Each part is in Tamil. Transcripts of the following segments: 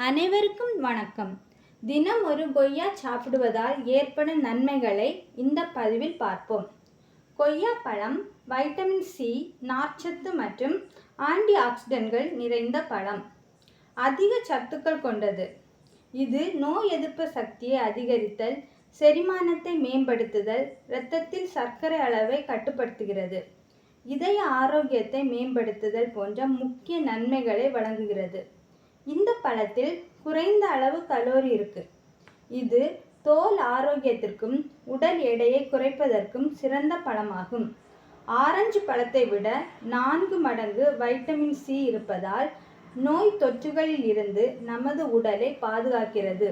அனைவருக்கும் வணக்கம். தினம் ஒரு கொய்யா சாப்பிடுவதால் ஏற்படும் நன்மைகளை இந்த பதிவில் பார்ப்போம். கொய்யா பழம் வைட்டமின் சி, நார்ச்சத்து மற்றும் ஆன்டி ஆக்சிடென்ட்கள் நிறைந்த பழம். அதிக சத்துக்கள் கொண்டது. இது நோய் எதிர்ப்பு சக்தியை அதிகரித்தல், செரிமானத்தை மேம்படுத்துதல், இரத்தத்தில் சர்க்கரை அளவை கட்டுப்படுத்துகிறது, இதய ஆரோக்கியத்தை மேம்படுத்துதல் போன்ற முக்கிய நன்மைகளை வழங்குகிறது. இந்த பழத்தில் குறைந்த அளவு கலோரி இருக்கு. இது தோல் ஆரோக்கியத்திற்கும் உடல் எடையை குறைப்பதற்கும் சிறந்த பழமாகும். ஆரஞ்சு பழத்தை விட 4 மடங்கு வைட்டமின் சி இருப்பதால் நோய் தொற்றுகளில் இருந்து நமது உடலை பாதுகாக்கிறது.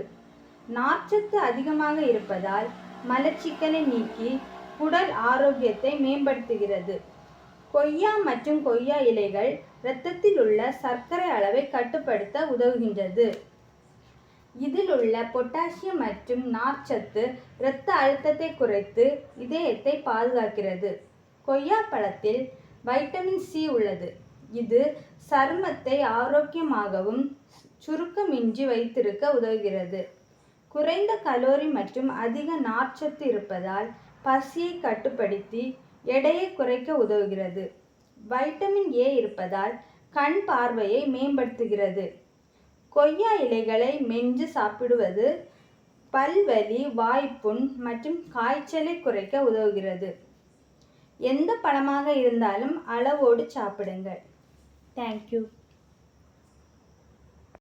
நார்ச்சத்து அதிகமாக இருப்பதால் மலச்சிக்கலை நீக்கி குடல் ஆரோக்கியத்தை மேம்படுத்துகிறது. கொய்யா மற்றும் கொய்யா இலைகள் இரத்தத்தில் உள்ள சர்க்கரை அளவை கட்டுப்படுத்த உதவுகின்றது. இதில் உள்ள பொட்டாசியம் மற்றும் நார்ச்சத்து இரத்த அழுத்தத்தை குறைத்து இதயத்தை பாதுகாக்கிறது. கொய்யா பழத்தில் வைட்டமின் சி உள்ளது. இது சருமத்தை ஆரோக்கியமாகவும் சுருக்கமின்றி வைத்திருக்க உதவுகிறது. குறைந்த கலோரி மற்றும் அதிக நார்ச்சத்து இருப்பதால் பசியை கட்டுப்படுத்தி எடையை குறைக்க உதவுகிறது. வைட்டமின் ஏ இருப்பதால் கண் பார்வையை மேம்படுத்துகிறது. கொய்யா இலைகளை மென்று சாப்பிடுவது பல்வலி, வாய்ப்புண் மற்றும் காய்ச்சலை குறைக்க உதவுகிறது. எந்த பழமாக இருந்தாலும் அளவோடு சாப்பிடுங்கள். தேங்க்யூ.